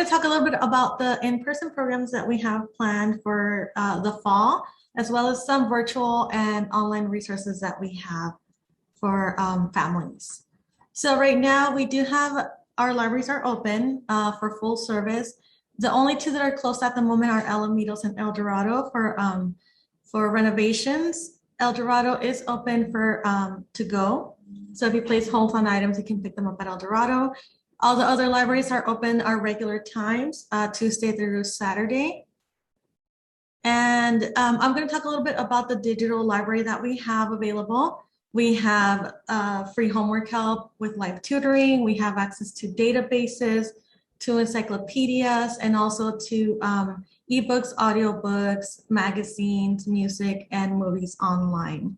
to talk a little bit about the in-person programs that we have planned for the fall, as well as some virtual and online resources that we have for families. So right now we do have, our libraries are open for full service. The only two that are closed at the moment are Alamitos and El Dorado for renovations. El Dorado is open for to go. So if you place holds on items, you can pick them up at El Dorado. All the other libraries are open our regular times, Tuesday through Saturday. And I'm going to talk a little bit about the digital library that we have available. We have free homework help with live tutoring. We have access to databases, to encyclopedias, and also to ebooks, audiobooks, magazines, music, and movies online.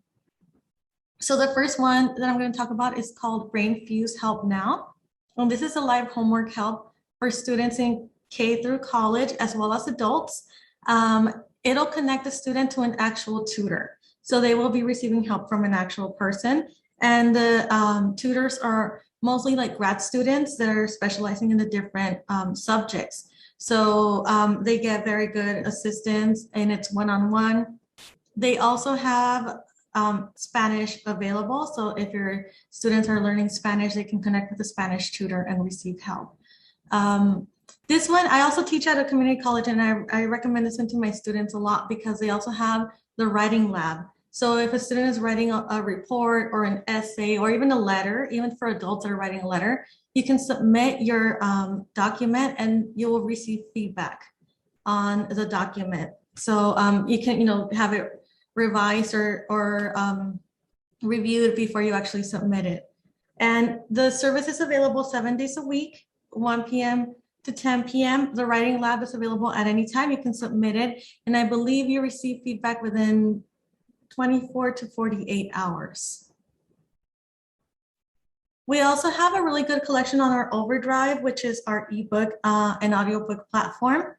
So the first one that I'm going to talk about is called BrainFuse Help Now. And this is a live homework help for students in K through college, as well as adults. It'll connect the student to an actual tutor. So they will be receiving help from an actual person. And the tutors are mostly like grad students that are specializing in the different subjects. So they get very good assistance, and it's one-on-one. They also have Spanish available. So if your students are learning Spanish, they can connect with a Spanish tutor and receive help. This one, I also teach at a community college, and I recommend this one to my students a lot because they also have the writing lab. So if a student is writing a report or an essay or even a letter, even for adults that are writing a letter, you can submit your document and you will receive feedback on the document. So you can, have it revised or reviewed before you actually submit it. And the service is available 7 days a week, 1 p.m. to 10 p.m. The writing lab is available at any time. You can submit it. And I believe you receive feedback within 24 to 48 hours. We also have a really good collection on our Overdrive, which is our ebook and audiobook platform.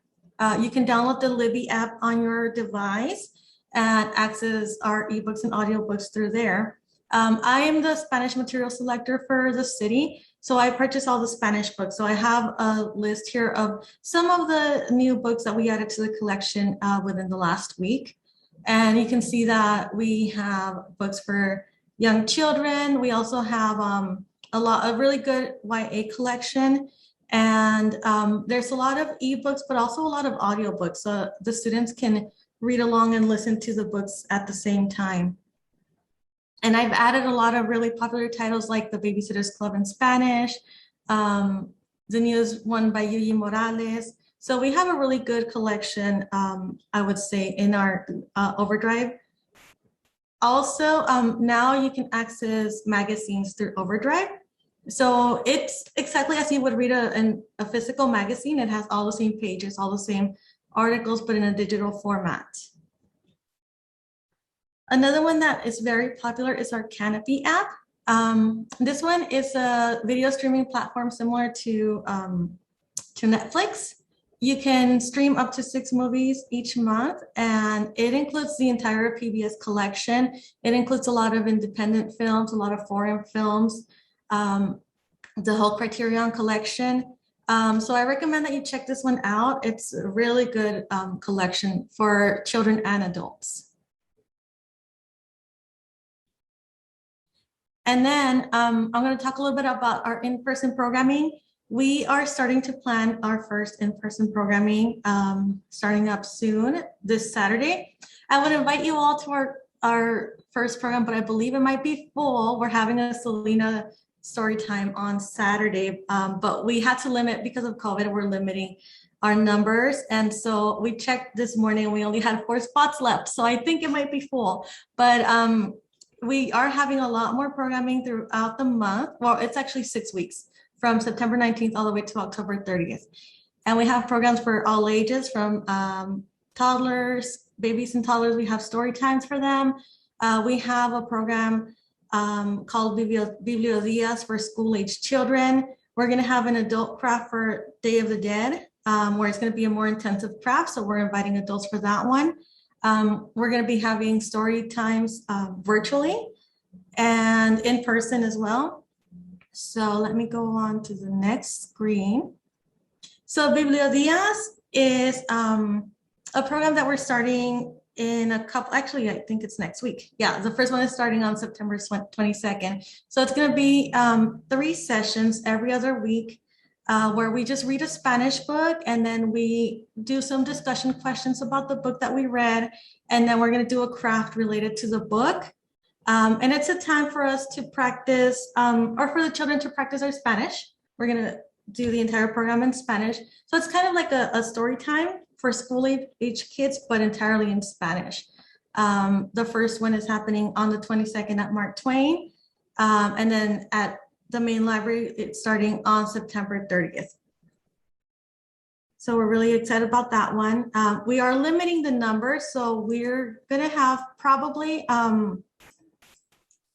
You can download the Libby app on your device and access our ebooks and audiobooks through there. I am the Spanish material selector for the city, so I purchase all the Spanish books. So I have a list here of some of the new books that we added to the collection within the last week. And you can see that we have books for young children. We also have a really good YA collection. And there's a lot of ebooks, but also a lot of audiobooks. So the students can read along and listen to the books at the same time. And I've added a lot of really popular titles like The Babysitter's Club in Spanish, the newest one by Yuyi Morales. So we have a really good collection, I would say, in our Overdrive. Also, now you can access magazines through Overdrive. So it's exactly as you would read a physical magazine. It has all the same pages, all the same articles, but in a digital format. Another one that is very popular is our Canopy app. This one is a video streaming platform similar to Netflix. You can stream up to 6 movies each month, and it includes the entire PBS collection. It includes a lot of independent films, a lot of foreign films, the whole Criterion collection. So I recommend that you check this one out. It's a really good collection for children and adults. And then I'm going to talk a little bit about our in-person programming. We are starting to plan our first in-person programming starting up soon this Saturday. I would invite you all to our first program, but I believe it might be full. We're having a Selena story time on Saturday, but we had to limit because of COVID. We're limiting our numbers. And so we checked this morning and we only had 4 spots left. So I think it might be full, but we are having a lot more programming throughout the month. Well, it's actually 6 weeks from September 19th all the way to October 30th. And we have programs for all ages from toddlers, babies and toddlers. We have story times for them. We have a program called Bibliodias for school-age children. We're gonna have an adult craft for Day of the Dead, where it's gonna be a more intensive craft. So we're inviting adults for that one. We're gonna be having story times virtually and in person as well. So let me go on to the next screen. So Bibliodias is a program that we're starting in a couple, actually, I think it's next week. Yeah, the first one is starting on September 22nd. So it's going to be 3 sessions every other week where we just read a Spanish book and then we do some discussion questions about the book that we read. And then we're going to do a craft related to the book. And it's a time for us to practice, or for the children to practice their Spanish. We're going to do the entire program in Spanish. So it's kind of like a story time for school age kids, but entirely in Spanish. The first one is happening on the 22nd at Mark Twain. And then at the main library, it's starting on September 30th. So we're really excited about that one. We are limiting the number. So we're gonna have probably 10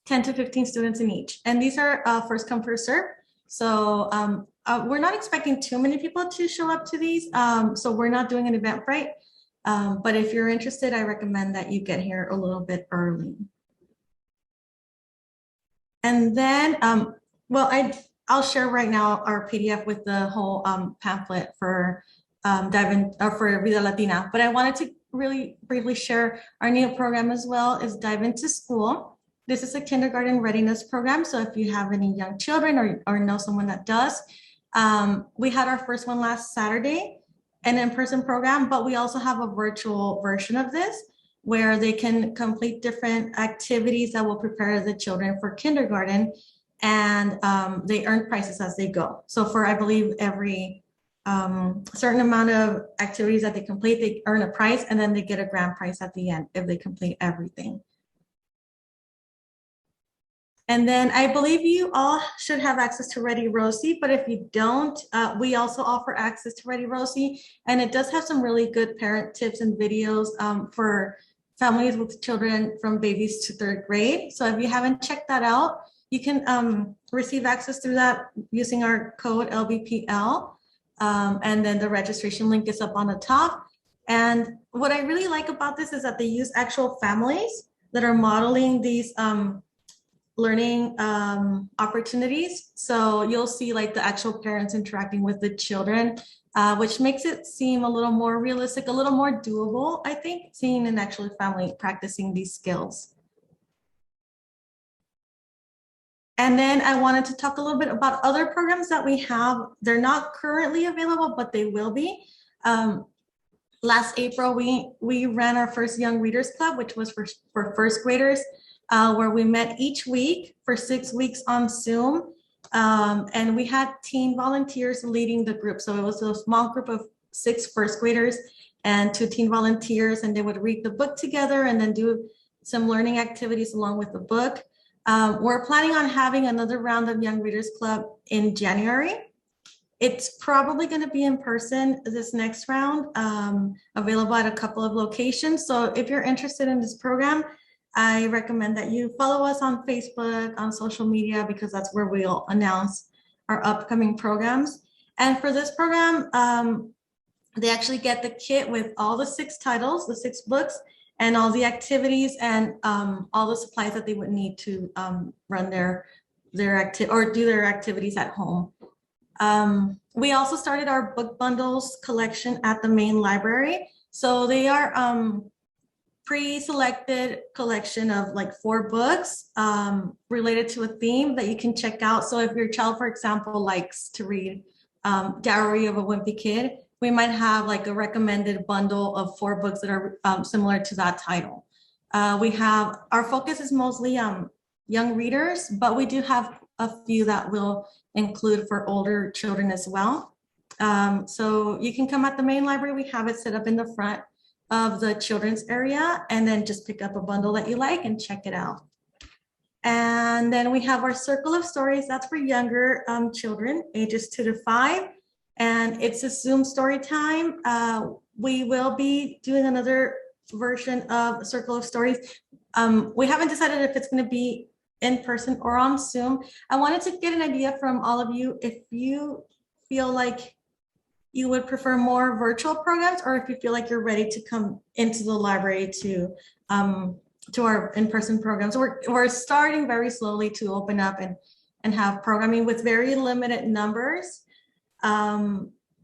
to 15 students in each. And these are first come, first serve. So we're not expecting too many people to show up to these. So we're not doing an Eventbrite. But if you're interested, I recommend that you get here a little bit early. And then, well, I'll share right now our PDF with the whole pamphlet for for Vida Latina. But I wanted to really briefly share our new program as well, is Dive Into School. This is a kindergarten readiness program. So if you have any young children or know someone that does, we had our first one last Saturday, an in-person program, but we also have a virtual version of this where they can complete different activities that will prepare the children for kindergarten, and they earn prizes as they go. So for, I believe, every certain amount of activities that they complete, they earn a prize, and then they get a grand prize at the end if they complete everything. And then I believe you all should have access to Ready Rosie, but if you don't, we also offer access to Ready Rosie, and it does have some really good parent tips and videos for families with children from babies to 3rd grade. So if you haven't checked that out, you can receive access through that using our code LBPL, and then the registration link is up on the top. And what I really like about this is that they use actual families that are modeling these learning opportunities. So you'll see like the actual parents interacting with the children, which makes it seem a little more realistic, a little more doable, I think, seeing an actual family practicing these skills. And then I wanted to talk a little bit about other programs that we have. They're not currently available, but they will be. Last April, we ran our first Young Readers Club, which was for 1st graders. Where we met each week for 6 weeks on Zoom. And we had teen volunteers leading the group. So it was a small group of 6 1st graders and 2 teen volunteers, and they would read the book together and then do some learning activities along with the book. We're planning on having another round of Young Readers Club in January. It's probably going to be in person this next round, available at a couple of locations. So if you're interested in this program, I recommend that you follow us on Facebook, on social media, because that's where we'll announce our upcoming programs. And for this program, they actually get the kit with all the 6 titles, the 6 books, and all the activities and all the supplies that they would need to run their or do their activities at home. We also started our book bundles collection at the main library. So they are pre-selected collection of like 4 books related to a theme that you can check out. So if your child, for example, likes to read Diary of a Wimpy Kid, we might have like a recommended bundle of 4 books that are similar to that title. Our focus is mostly young readers, but we do have a few that will include for older children as well. So you can come at the main library. We have it set up in the front of the children's area, and then just pick up a bundle that you like and check it out. And then we have our Circle of Stories. That's for younger children, ages 2 to 5. And it's a Zoom story time. We will be doing another version of Circle of Stories. We haven't decided if it's going to be in person or on Zoom. I wanted to get an idea from all of you if you feel like you would prefer more virtual programs, or if you feel like you're ready to come into the library to our in-person programs. We're starting very slowly to open up and have programming with very limited numbers.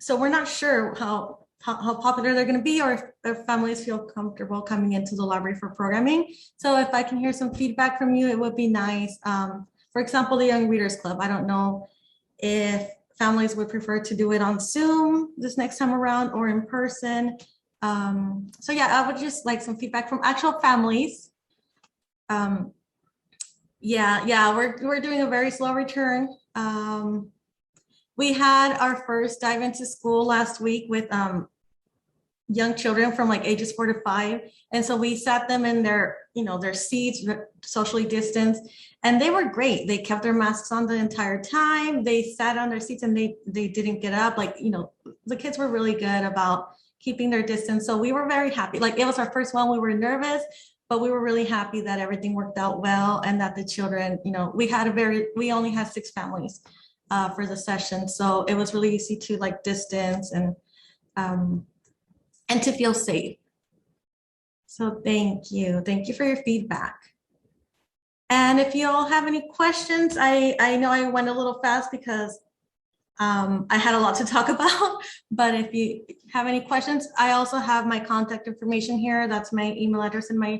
so we're not sure how popular they're going to be, or if families feel comfortable coming into the library for programming. So if I can hear some feedback from you, it would be nice. For example, the Young Readers Club. I don't know if families would prefer to do it on Zoom this next time around or in person. So yeah, I would just like some feedback from actual families. Yeah, we're doing a very slow return. We had our first dive into school last week with young children from like ages 4 to 5. And so we sat them in their, their seats, socially distanced, and they were great. They kept their masks on the entire time. They sat on their seats and they didn't get up. Like, the kids were really good about keeping their distance. So we were very happy. Like, it was our first one. We were nervous, but we were really happy that everything worked out well, and that the children, we only had 6 families for the session. So it was really easy to like distance and to feel safe. So thank you. Thank you for your feedback. And if you all have any questions, I know I went a little fast because I had a lot to talk about, but if you have any questions, I also have my contact information here. That's my email address and my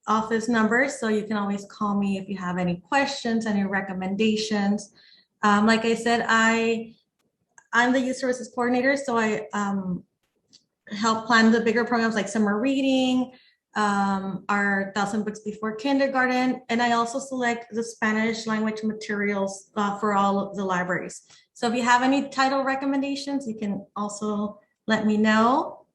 office number. So you can always call me if you have any questions, any recommendations. Like I said, I'm the youth services coordinator, so I help plan the bigger programs like summer reading, our 1,000 books before kindergarten, and I also select the Spanish language materials for all of the libraries. So if you have any title recommendations, you can also let me know.